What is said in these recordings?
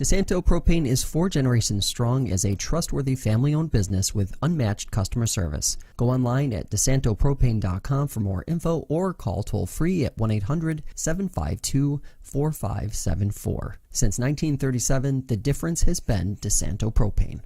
DeSanto Propane is 4 generations strong as a trustworthy family-owned business with unmatched customer service. Go online at DeSantoPropane.com for more info or call toll-free at 1-800-752-4574. Since 1937, the difference has been DeSanto Propane.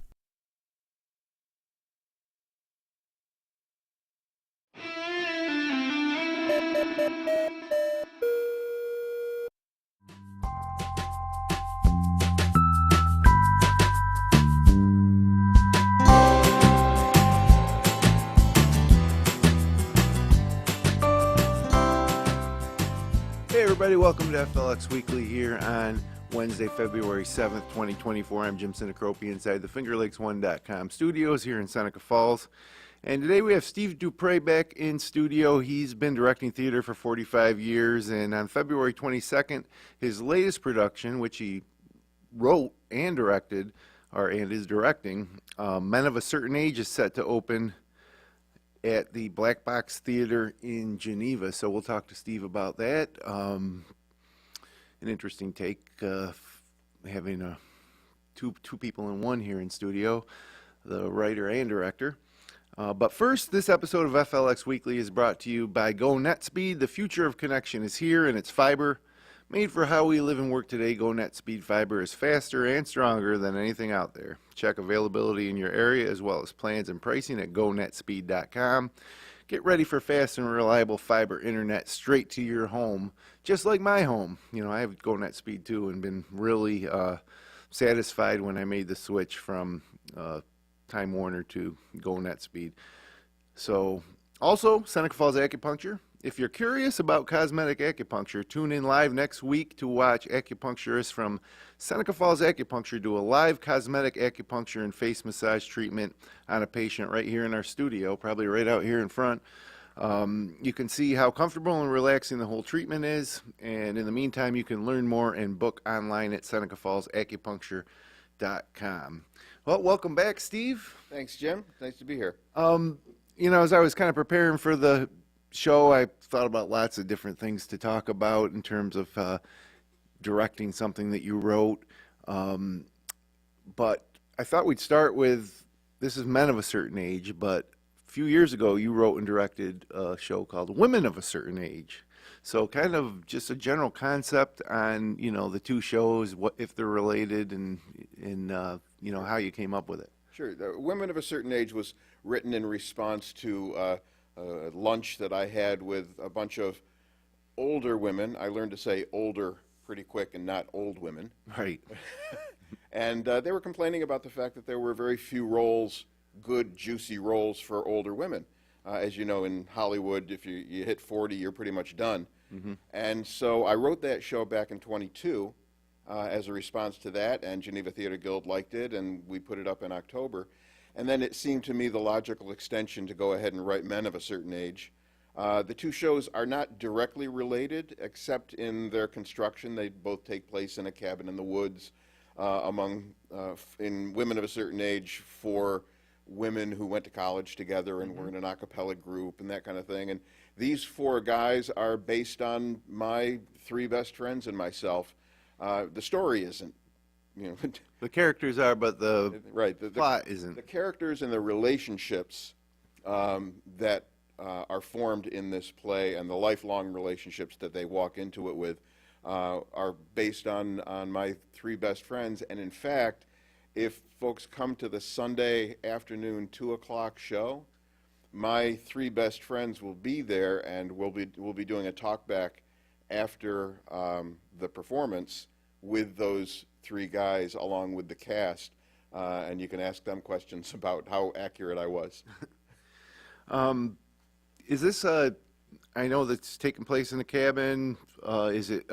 Hey everybody, welcome to FLX Weekly here on Wednesday, February 7th, 2024. I'm Jim Sinacropi inside the FingerLakes1.com studios here in Seneca Falls. And today we have Steve Duprey back in studio. He's been directing theater for 45 years, and on February 22nd, his latest production, which he wrote and directed, and is directing, Men of a Certain Age, is set to open at the Black Box Theater in Geneva. So we'll talk to Steve about that. An interesting take, having two people in one here in studio, the writer and director. But first, this episode of FLX Weekly is brought to you by Go NetSpeed. The future of connection is here, and it's fiber. Made for how we live and work today, Go NetSpeed fiber is faster and stronger than anything out there. Check availability in your area as well as plans and pricing at GoNetspeed.com. Get ready for fast and reliable fiber internet straight to your home, just like my home. You know, I have Go NetSpeed too, and been really satisfied when I made the switch from Time Warner to Go NetSpeed. So, also, Seneca Falls Acupuncture. If you're curious about cosmetic acupuncture, tune in live next week to watch acupuncturists from Seneca Falls Acupuncture do a live cosmetic acupuncture and face massage treatment on a patient right here in our studio, probably right out here in front. You can see how comfortable and relaxing the whole treatment is, and in the meantime, you can learn more and book online at SenecaFallsAcupuncture.com. Well, welcome back, Steve. Thanks, Jim. Nice to be here. You know, as I was kind of preparing for the show, I thought about lots of different things to talk about in terms of directing something that you wrote. But I thought we'd start with, this is Men of a Certain Age, but a few years ago you wrote and directed a show called Women of a Certain Age. So kind of just a general concept on, you know, the two shows, what if they're related, and you know, how you came up with it. Sure. The Women of a Certain Age was written in response to lunch that I had with a bunch of older women. I learned to say older pretty quick and not old women. Right. And they were complaining about the fact that there were very few roles, good, juicy roles for older women. As you know, in Hollywood, if you hit 40, you're pretty much done. Mm-hmm. And so I wrote that show back in 22 as a response to that, and Geneva Theatre Guild liked it, and we put it up in October. And then it seemed to me the logical extension to go ahead and write Men of a Certain Age. The two shows are not directly related, except in their construction. They both take place in a cabin in the woods in Women of a Certain Age for women who went to college together and were in an a cappella group and that kind of thing. And these 4 guys are based on my 3 best friends and myself. The story isn't. You know, the characters are, but the plot isn't. The characters and the relationships that are formed in this play and the lifelong relationships that they walk into it with are based on my 3 best friends. And in fact, if folks come to the Sunday afternoon 2 o'clock show, my 3 best friends will be there, and we'll be doing a talk back after the performance with those 3 guys along with the cast, and you can ask them questions about how accurate I was. Is this I know that's taking place in the cabin. Is it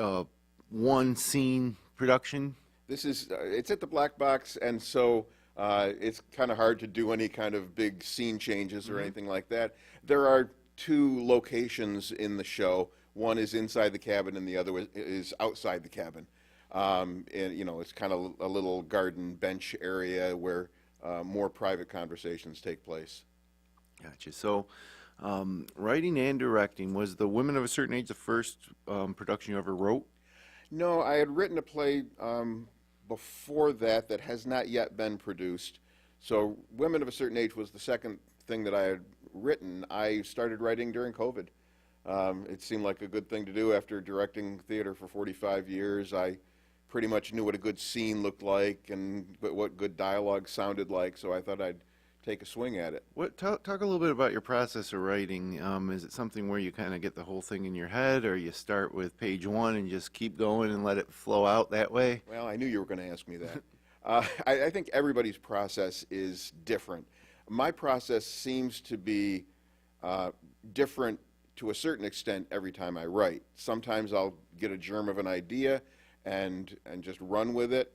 one scene production? This is it's at the Black Box, and so it's kind of hard to do any kind of big scene changes or anything like that. There are 2 locations in the show. One is inside the cabin, and the other is outside the cabin. And you know, it's kind of a little garden bench area where more private conversations take place. Gotcha. So, writing and directing, was the Women of a Certain Age the first production you ever wrote? No, I had written a play before that that has not yet been produced. So Women of a Certain Age was the second thing that I had written. I started writing during COVID. It seemed like a good thing to do after directing theater for 45 years. I pretty much knew what a good scene looked like and what good dialogue sounded like, so I thought I'd take a swing at it. Talk a little bit about your process of writing. Is it something where you kind of get the whole thing in your head, or you start with page one and just keep going and let it flow out that way? Well, I knew you were going to ask me that. I think everybody's process is different. My process seems to be different to a certain extent every time I write. Sometimes I'll get a germ of an idea and just run with it.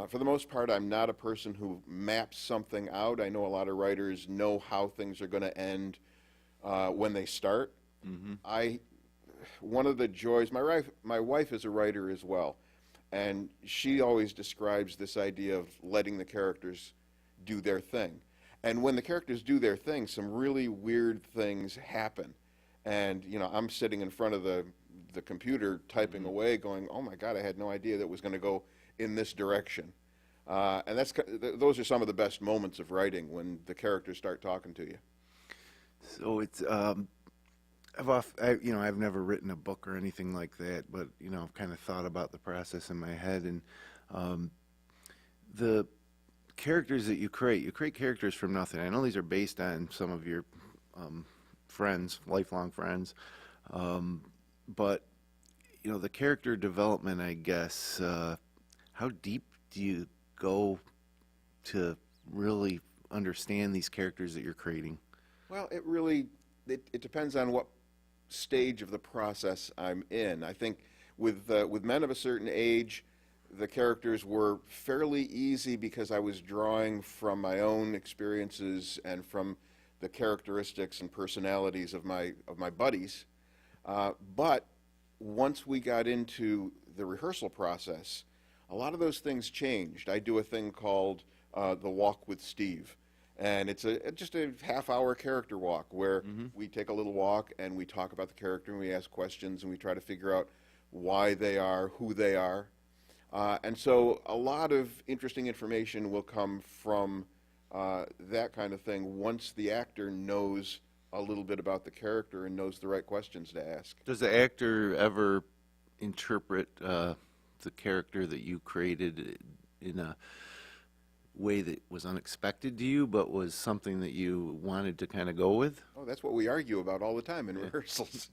For the most part, I'm not a person who maps something out. I know a lot of writers know how things are going to end when they start. Mm-hmm. One of the joys, my wife is a writer as well, and she always describes this idea of letting the characters do their thing. And when the characters do their thing, some really weird things happen. And, you know, I'm sitting in front of the computer typing away going, oh my God, I had no idea that was going to go in this direction. And those are some of the best moments of writing, when the characters start talking to you. So it's, I've never written a book or anything like that, but, you know, I've kind of thought about the process in my head. And the characters that you create characters from nothing. I know these are based on some of your friends, lifelong friends, but, you know, the character development, I guess, how deep do you go to really understand these characters that you're creating? Well, it depends on what stage of the process I'm in. I think with Men of a Certain Age, the characters were fairly easy because I was drawing from my own experiences and from the characteristics and personalities of my buddies. But once we got into the rehearsal process, a lot of those things changed. I do a thing called the Walk with Steve, and it's just a half-hour character walk where we take a little walk and we talk about the character and we ask questions and we try to figure out why they are who they are. And so a lot of interesting information will come from that kind of thing once the actor knows a little bit about the character and knows the right questions to ask. Does the actor ever interpret the character that you created in a way that was unexpected to you, but was something that you wanted to kind of go with? Oh, that's what we argue about all the time in rehearsals.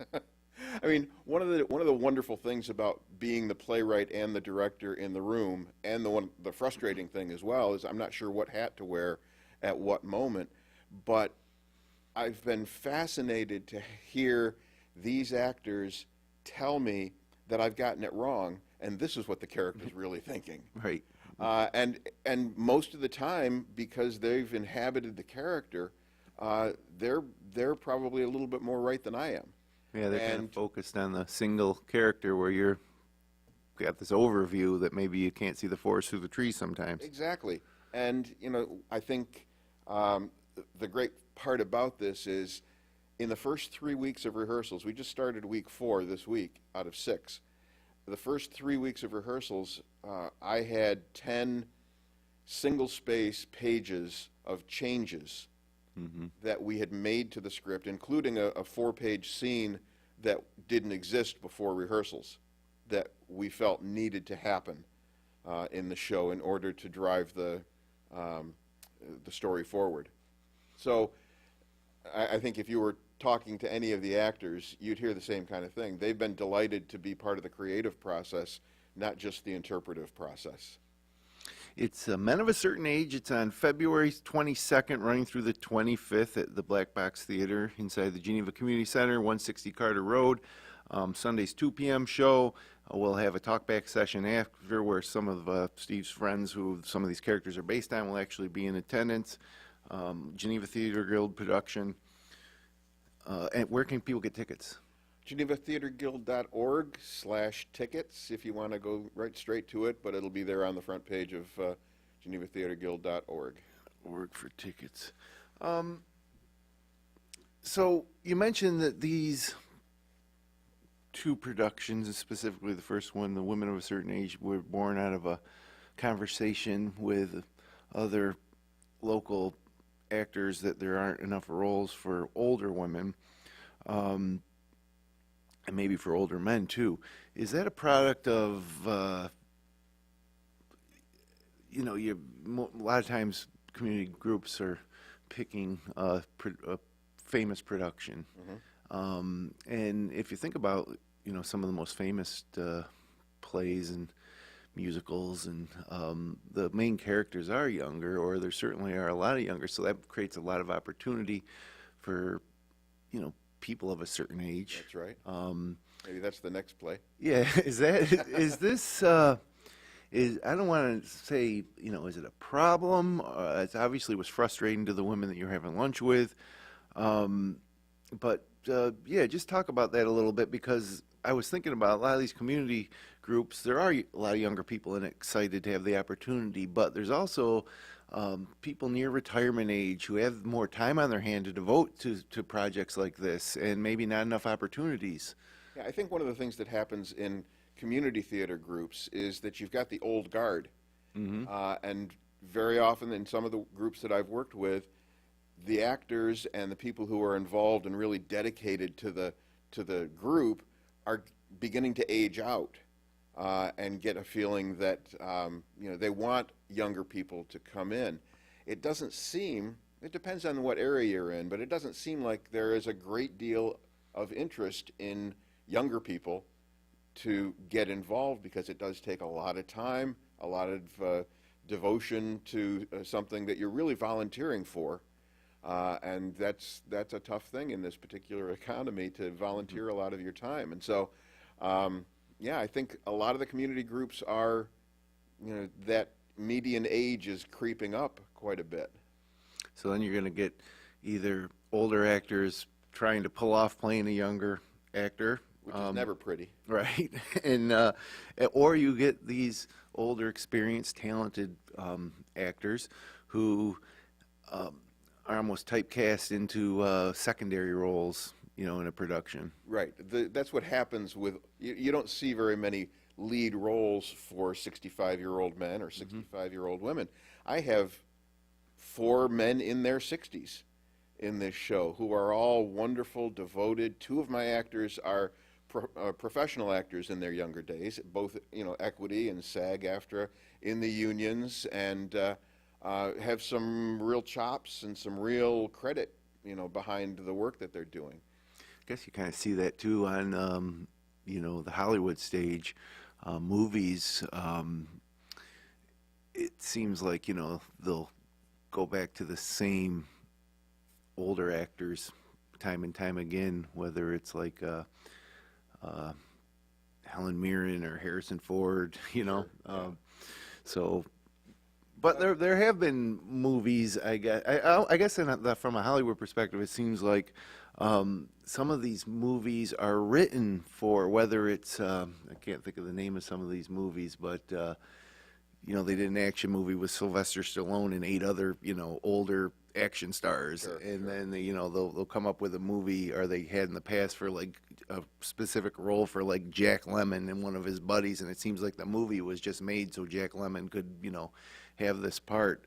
I mean, one of the wonderful things about being the playwright and the director in the room, and the frustrating thing as well, is I'm not sure what hat to wear at what moment, but I've been fascinated to hear these actors tell me that I've gotten it wrong, and this is what the character's really thinking. Right. And most of the time, because they've inhabited the character, they're probably a little bit more right than I am. Yeah, they're kind of focused on the single character where you're got this overview that maybe you can't see the forest through the trees sometimes. Exactly. And, you know, I think the great part about this is in the first 3 weeks of rehearsals, we just started week 4 this week out of 6. The first 3 weeks of rehearsals, I had 10 single-space pages of changes that we had made to the script, including a 4-page scene that didn't exist before rehearsals that we felt needed to happen in the show in order to drive the story forward. So I think if you were talking to any of the actors, you'd hear the same kind of thing. They've been delighted to be part of the creative process, not just the interpretive process. It's Men of a Certain Age. It's on February 22nd, running through the 25th at the Black Box Theater inside the Geneva Community Center, 160 Carter Road. Sunday's 2 p.m. show. We'll have a talkback session after where some of Steve's friends, who some of these characters are based on, will actually be in attendance. Geneva Theatre Guild production. And where can people get tickets? GenevaTheatreGuild.org/tickets if you want to go right straight to it, but it'll be there on the front page of GenevaTheatreGuild.org. Org for tickets. So you mentioned that these 2 productions, and specifically the first one, The Women of a Certain Age, were born out of a conversation with other local actors that there aren't enough roles for older women, and maybe for older men too. Is that a product of, a lot of times community groups are picking a famous production. And if you think about, some of the most famous plays and musicals, and the main characters are younger, or there certainly are a lot of younger, so that creates a lot of opportunity for, people of a certain age. That's right. Maybe that's the next play. Yeah, is this, I don't want to say, is it a problem? It obviously was frustrating to the women that you're having lunch with. But just talk about that a little bit, because I was thinking about a lot of these community groups. There are a lot of younger people and excited to have the opportunity, but there's also people near retirement age who have more time on their hand to devote to projects like this, and maybe not enough opportunities. Yeah, I think one of the things that happens in community theater groups is that you've got the old guard. And very often in some of the groups that I've worked with, the actors and the people who are involved and really dedicated to the group are beginning to age out, and get a feeling that they want younger people to come in. It doesn't seem, it depends on what area you're in, but it doesn't seem like there is a great deal of interest in younger people to get involved, because it does take a lot of time, a lot of devotion to something that you're really volunteering for. And that's a tough thing in this particular economy, to volunteer a lot of your time. And so, I think a lot of the community groups are, that median age is creeping up quite a bit. So then you're going to get either older actors trying to pull off playing a younger actor, Which is never pretty. right? And or you get these older, experienced, talented actors who are almost typecast into secondary roles, in a production. Right. That's what happens with, you don't see very many lead roles for 65-year-old men or 65-year-old women. I have 4 men in their 60s in this show who are all wonderful, devoted. 2 of my actors are professional actors in their younger days, both, Equity and SAG-AFTRA in the unions, and have some real chops and some real credit, behind the work that they're doing. I guess you kind of see that too on, the Hollywood stage. Movies, it seems like, they'll go back to the same older actors time and time again, whether it's like Helen Mirren or Harrison Ford, so. But there have been movies, I guess from a Hollywood perspective, it seems like some of these movies are written for, whether it's, I can't think of the name of some of these movies, but, they did an action movie with Sylvester Stallone and 8 other, older action stars. Then, they'll come up with a movie, or they had in the past, for like a specific role for like Jack Lemmon and one of his buddies, and it seems like the movie was just made so Jack Lemmon could, have this part.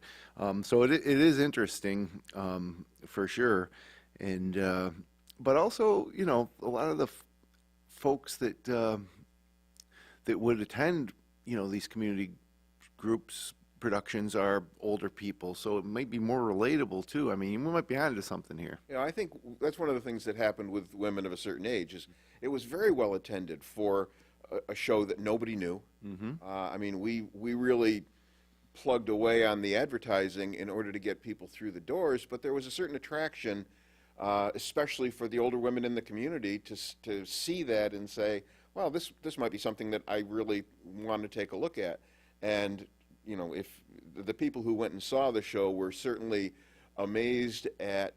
So it is interesting, for sure. And but also, a lot of the folks that that would attend, these community groups productions are older people, so it might be more relatable too. I mean, we might be onto something here. I think that's one of the things that happened with women of a certain age, is it was very well attended for a show that nobody knew. I mean, we really plugged away on the advertising in order to get people through the doors, but there was a certain attraction, especially for the older women in the community, to see that and say, well, this might be something that I really want to take a look at. And if the people who went and saw the show were certainly amazed at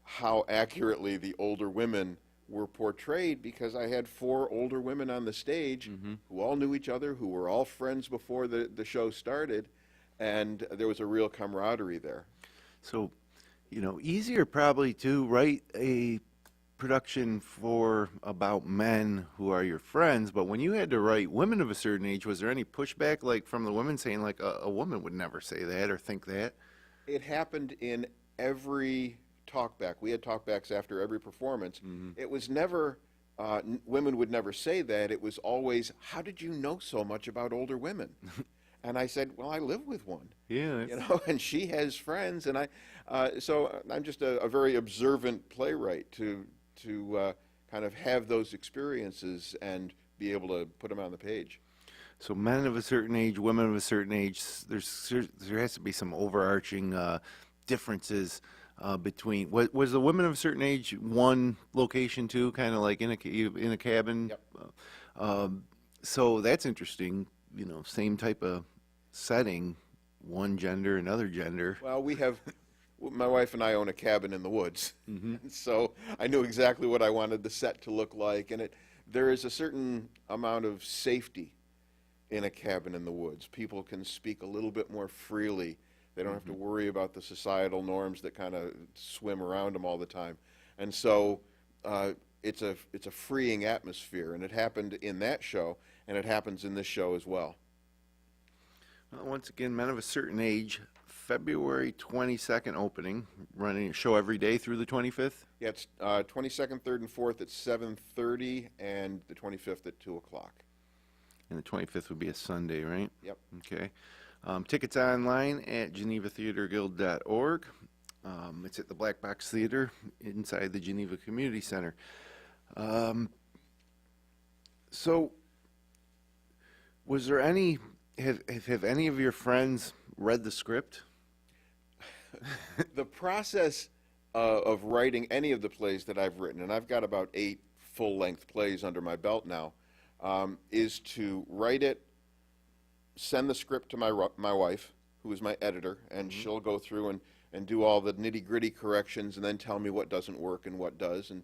how accurately the older women were portrayed, because I had 4 older women on the stage who all knew each other, who were all friends before the show started, and there was a real camaraderie there. So, easier probably to write a production for about men who are your friends, but when you had to write women of a certain age, was there any pushback, like from the women saying, like, a woman would never say that or think that? It happened in every talkback. We had talkbacks after every performance. It was never, women would never say that. It was always, how did you know so much about older women? And I said, well, I live with one. Yeah. You know, and she has friends, and so I'm just a very observant playwright to kind of have those experiences and be able to put them on the page. So men of a certain age, women of a certain age, there has to be some overarching differences between. Was the women of a certain age one location too, kind of like in a cabin? Yep. So that's interesting. You know, same type of setting, one gender, another gender. Well, my wife and I own a cabin in the woods, so I knew exactly what I wanted the set to look like, and there is a certain amount of safety in a cabin in the woods. People can speak a little bit more freely. They don't have to worry about the societal norms that kind of swim around them all the time, and so it's a freeing atmosphere, and it happened in that show, and it happens in this show as well. Well, once again, men of a certain age, February 22nd opening, running a show every day through the 25th? Yeah, it's 22nd, 3rd, and 4th at 7:30, and the 25th at 2 o'clock. And the 25th would be a Sunday, right? Yep. Okay. Tickets online at genevatheatreguild.org. It's at the Black Box Theater inside the Geneva Community Center. So, was there any, have any of your friends read the script? The process of writing any of the plays that I've written, and I've got about 8 full-length plays under my belt now, is to write it, send the script to my wife, who is my editor, and she'll go through and do all the nitty-gritty corrections and then tell me what doesn't work and what does. And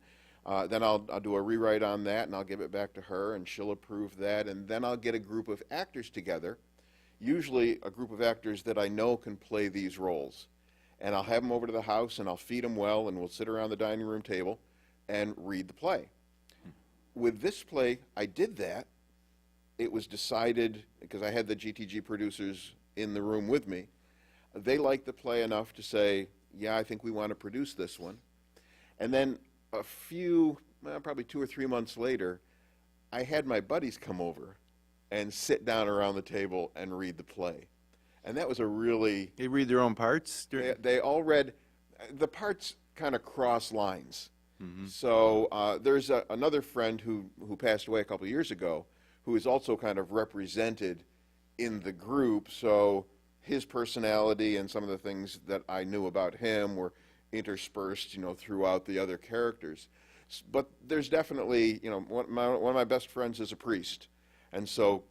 then I'll do a rewrite on that, and I'll give it back to her, and she'll approve that. And then I'll get a group of actors together, usually a group of actors that I know can play these roles. And I'll have them over to the house, and I'll feed them well, and we'll sit around the dining room table and read the play. With this play, I did that. It was decided, because I had the GTG producers in the room with me, they liked the play enough to say, yeah, I think we want to produce this one. And then a few, probably 2 or 3 months later, I had my buddies come over and sit down around the table and read the play. And that was a really... They read their own parts? They all read... The parts kind of cross lines. So there's another friend who passed away a couple of years ago who is also kind of represented in the group. So his personality and some of the things that I knew about him were interspersed, you know, throughout the other characters. But there's definitely, you know, one of my best friends is a priest. And so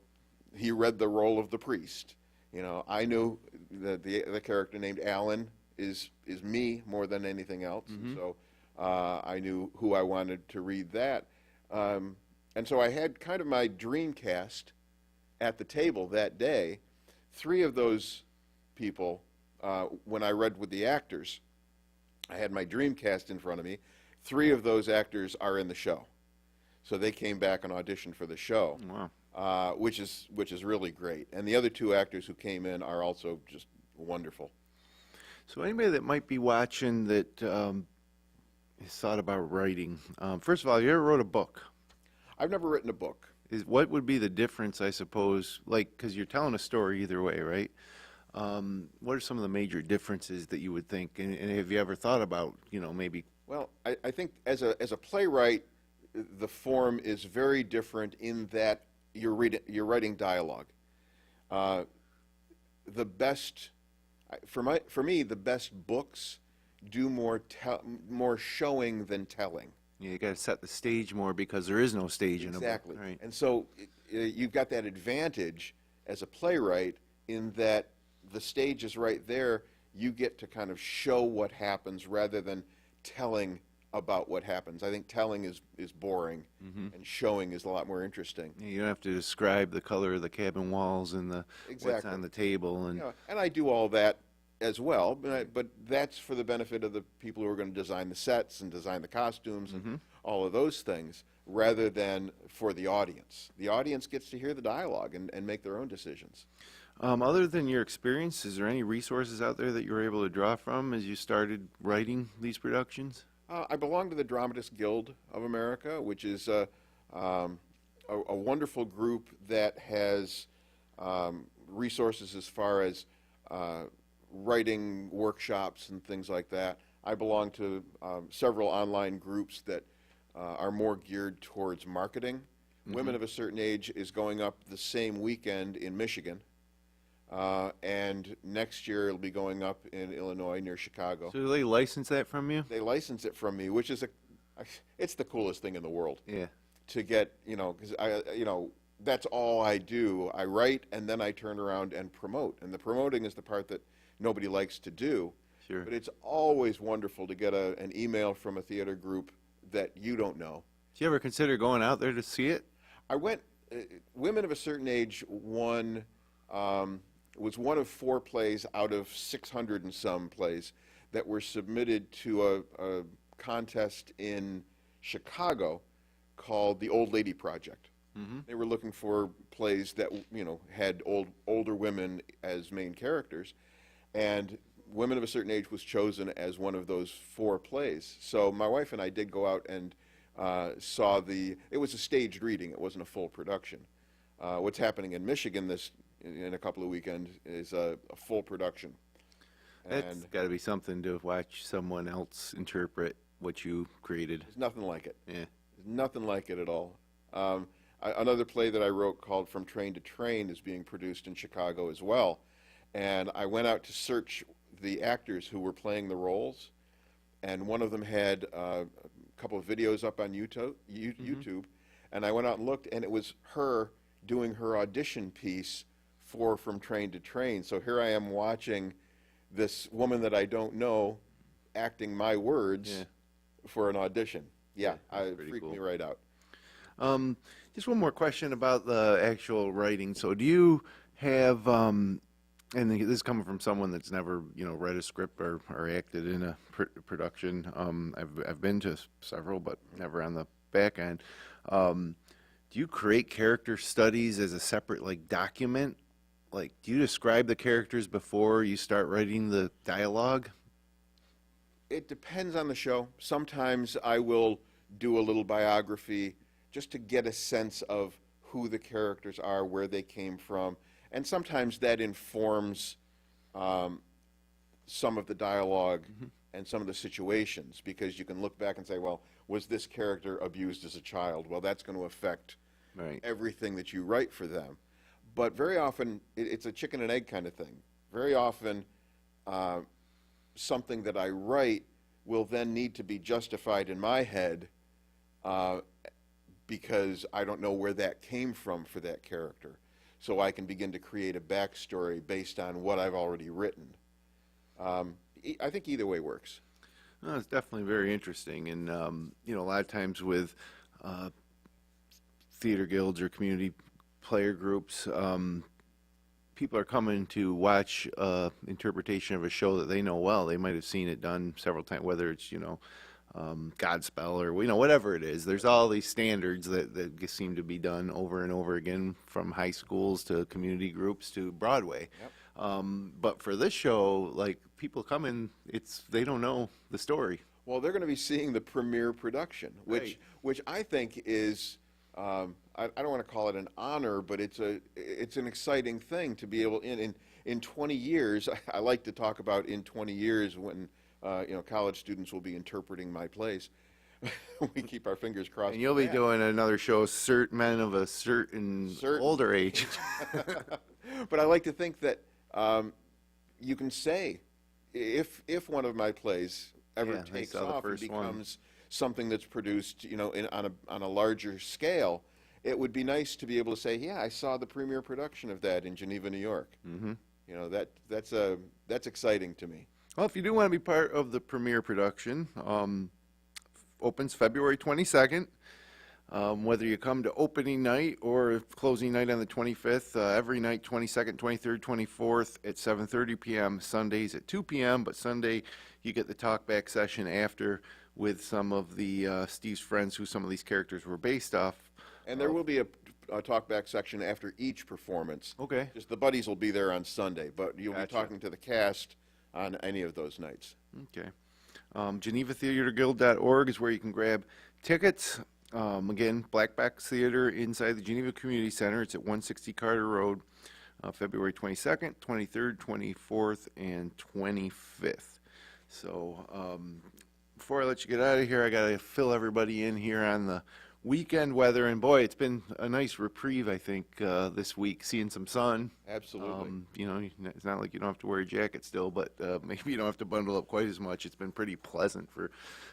he read the role of the priest. You know, I knew that the character named Alan is me more than anything else. And so I knew who I wanted to read that. And so I had kind of my dream cast at the table that day. 3 of those people, when I read with the actors, I had my dream cast in front of me. 3 of those actors are in the show. So they came back and auditioned for the show. Wow. Which is really great. And the other 2 actors who came in are also just wonderful. So anybody that might be watching that has thought about writing, first of all, you ever wrote a book? I've never written a book. What would be the difference, I suppose, like, because you're telling a story either way, right? What are some of the major differences that you would think, and have you ever thought about, you know, maybe? Well, I think as a playwright, the form is very different in that you're writing dialogue. The best, for me, the best books do more showing than telling. Yeah, you got to set the stage more because there is no stage in a book. Exactly. Right. And so you've got that advantage as a playwright in that the stage is right there. You get to kind of show what happens rather than telling about what happens. I think telling is boring, and showing is a lot more interesting. Yeah, you don't have to describe the color of the cabin walls and what's on the table. And yeah, and I do all that as well, but that's for the benefit of the people who are going to design the sets and design the costumes and all of those things, rather than for the audience. The audience gets to hear the dialogue and make their own decisions. Other than your experience, is there any resources out there that you were able to draw from as you started writing these productions? I belong to the Dramatists Guild of America, which is a wonderful group that has resources as far as writing workshops and things like that. I belong to several online groups that are more geared towards marketing. Women of a Certain Age is going up the same weekend in Michigan. And next year it'll be going up in Illinois near Chicago. So do they license that from you? They license it from me, which is it's the coolest thing in the world. Yeah. To get, because that's all I do. I write and then I turn around and promote. And the promoting is the part that nobody likes to do. Sure. But it's always wonderful to get an email from a theater group that you don't know. Did you ever consider going out there to see it? I went, Women of a Certain Age was one of 4 plays out of 600 and some plays that were submitted to a contest in Chicago called the Old Lady Project. They were looking for plays that had older women as main characters, and Women of a Certain Age was chosen as one of those 4 plays. So my wife and I did go out and saw it was a staged reading, it wasn't a full production. What's happening in Michigan in a couple of weekends is a full production. That's got to be something to watch someone else interpret what you created. There's nothing like it. Yeah. There's nothing like it at all. Another play that I wrote called From Train to Train is being produced in Chicago as well. And I went out to search the actors who were playing the roles, and one of them had a couple of videos up on YouTube, and I went out and looked, and it was her doing her audition piece for From Train to Train. So here I am watching this woman that I don't know acting my words for an audition. Yeah, it freaked me right out. Just one more question about the actual writing. So do you have, and this is coming from someone that's never, read a script or acted in a production. I've been to several, but never on the back end. Do you create character studies as a separate, document? Do you describe the characters before you start writing the dialogue? It depends on the show. Sometimes I will do a little biography just to get a sense of who the characters are, where they came from, and sometimes that informs some of the dialogue and some of the situations, because you can look back and say, well, was this character abused as a child? Well, that's going to affect everything that you write for them. But very often, it's a chicken and egg kind of thing. Very often, something that I write will then need to be justified in my head because I don't know where that came from for that character. So I can begin to create a backstory based on what I've already written. I think either way works. Well, it's definitely very interesting. And, a lot of times with theater guilds or community player groups, people are coming to watch interpretation of a show that they know well. They might have seen it done several times, whether it's, Godspell or, whatever it is. There's all these standards that seem to be done over and over again, from high schools to community groups to Broadway. Yep. But for this show, people come in, they don't know the story. Well, they're going to be seeing the premiere production, which I think is, I don't want to call it an honor, but it's an exciting thing to be able, in 20 years, I like to talk about in 20 years when, college students will be interpreting my plays. We keep our fingers crossed. And you'll be doing another show, Men of a certain older age. But I like to think that you can say, if one of my plays ever takes off and becomes something that's produced, on a larger scale, it would be nice to be able to say, yeah, I saw the premiere production of that in Geneva, New York. That's exciting to me. Well, if you do want to be part of the premiere production, opens February 22nd. Whether you come to opening night or closing night on the 25th, every night, 22nd, 23rd, 24th at 7:30 p.m., Sundays at 2 p.m., but Sunday you get the talkback session after with some of the Steve's friends who some of these characters were based off. And there will be a talkback section after each performance. Okay. Just the buddies will be there on Sunday, but you'll Gotcha. be talking to the cast on any of those nights. Okay. GenevaTheatreGuild.org is where you can grab tickets. Again, Blackback Theater inside the Geneva Community Center. It's at 160 Carter Road, February 22nd, 23rd, 24th, and 25th. So before I let you get out of here, I got to fill everybody in here on the weekend weather. And boy, it's been a nice reprieve, I think, this week, seeing some sun. Absolutely. You know, it's not like you don't have to wear a jacket still, but maybe you don't have to bundle up quite as much. It's been pretty pleasant for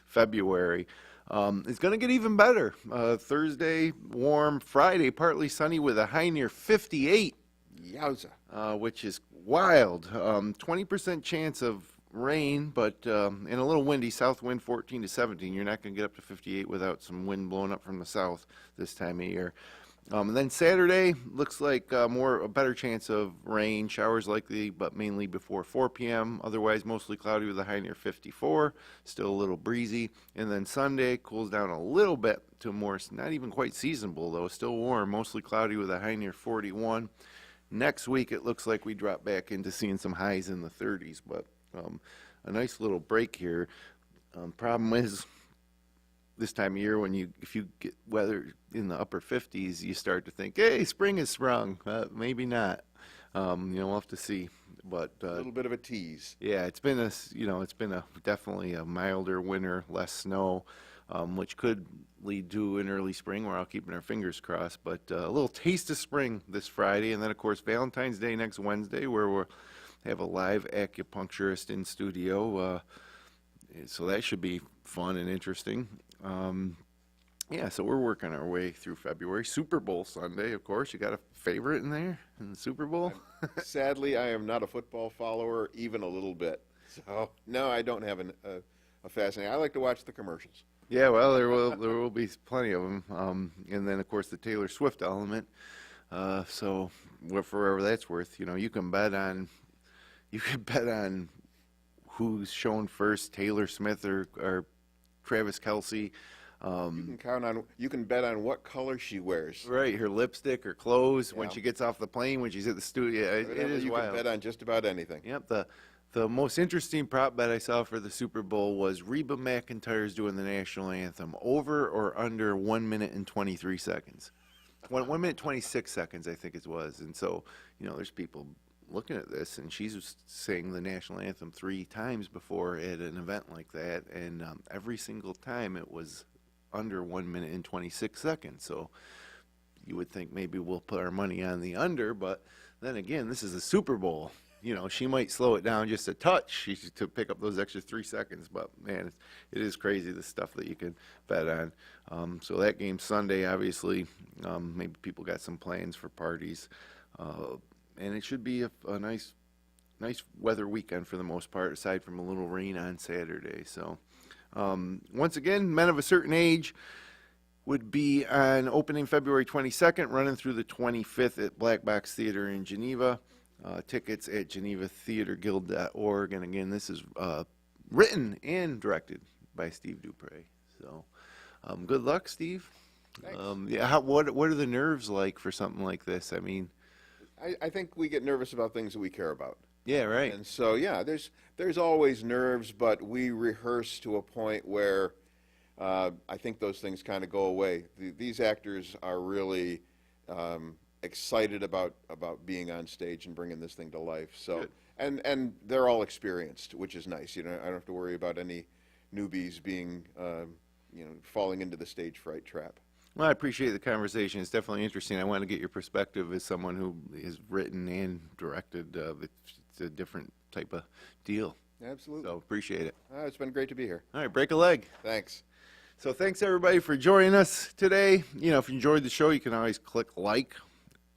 February. It's going to get even better. Thursday, warm. Friday, partly sunny with a high near 58. Yowza. Which is wild. 20% chance of rain, but and a little windy. South wind 14 to 17. You're not going to get up to 58 without some wind blowing up from the south this time of year. And then Saturday looks like a better chance of rain, showers likely, but mainly before 4 p.m. Otherwise, mostly cloudy with a high near 54. Still a little breezy. And then Sunday cools down a little bit to more, not even quite seasonable though. Still warm, mostly cloudy with a high near 41. Next week, it looks like we drop back into seeing some highs in the 30s, but a nice little break here. Problem is, this time of year, if you get weather in the upper 50s, you start to think, hey, spring has sprung. Maybe not. We'll have to see. But A little bit of a tease. yeah, it's been definitely a milder winter, less snow, which could lead to an early spring. We're all keeping our fingers crossed. But a little taste of spring this Friday, and then of course Valentine's Day next Wednesday, where we'll have a live acupuncturist in studio. So that should be fun and interesting. Yeah, so we're working our way through February. Super Bowl Sunday, of course. You got a favorite in there in the Super Bowl? Sadly, I am not a football follower, even a little bit. So, no, I don't have a fascinating. I like to watch the commercials. Yeah, well, there will be plenty of them. And then, of course, the Taylor Swift element. So, for whatever that's worth, you can bet on who's shown first, Taylor Smith or Travis Kelce. You can bet on what color she wears. Right, her lipstick, her clothes, when Yeah. she gets off the plane, when she's at the studio. It is You wild. can bet on just about anything. Yep, the most interesting prop bet I saw for the Super Bowl was Reba McEntire's doing the national anthem, over or under 1 minute and 23 seconds. 1 minute 26 seconds, I think it was. And so, there's people looking at this, and she's sang the national anthem 3 times before at an event like that, and every single time it was under 1 minute and 26 seconds. So you would think maybe we'll put our money on the under, but then again, this is a Super Bowl. She might slow it down just a touch to pick up those extra 3 seconds, but man, it is crazy, the stuff that you can bet on. So that game Sunday, obviously, maybe people got some plans for parties, and it should be a nice weather weekend for the most part, aside from a little rain on Saturday. So once again, Men of a Certain Age would be on opening February 22nd, running through the 25th at Black Box Theater in Geneva. Tickets at GenevaTheatreGuild.org. And again, this is written and directed by Steve Duprey. So good luck, Steve. Thanks. Yeah, what are the nerves like for something like this? I mean, I think we get nervous about things that we care about. yeah, right. And so, yeah, there's always nerves, but we rehearse to a point where I think those things kind of go away. These actors are really excited about being on stage and bringing this thing to life. So, and they're all experienced, which is nice. I don't have to worry about any newbies being, falling into the stage fright trap. Well, I appreciate the conversation. It's definitely interesting. I want to get your perspective as someone who has written and directed. It's a different type of deal. Absolutely. So appreciate it. It's been great to be here. All right, break a leg. Thanks. So thanks everybody for joining us today. If you enjoyed the show, you can always click like,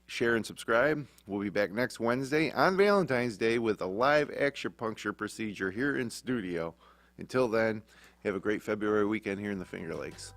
share, and subscribe. We'll be back next Wednesday on Valentine's Day with a live acupuncture procedure here in studio. Until then, have a great February weekend here in the Finger Lakes.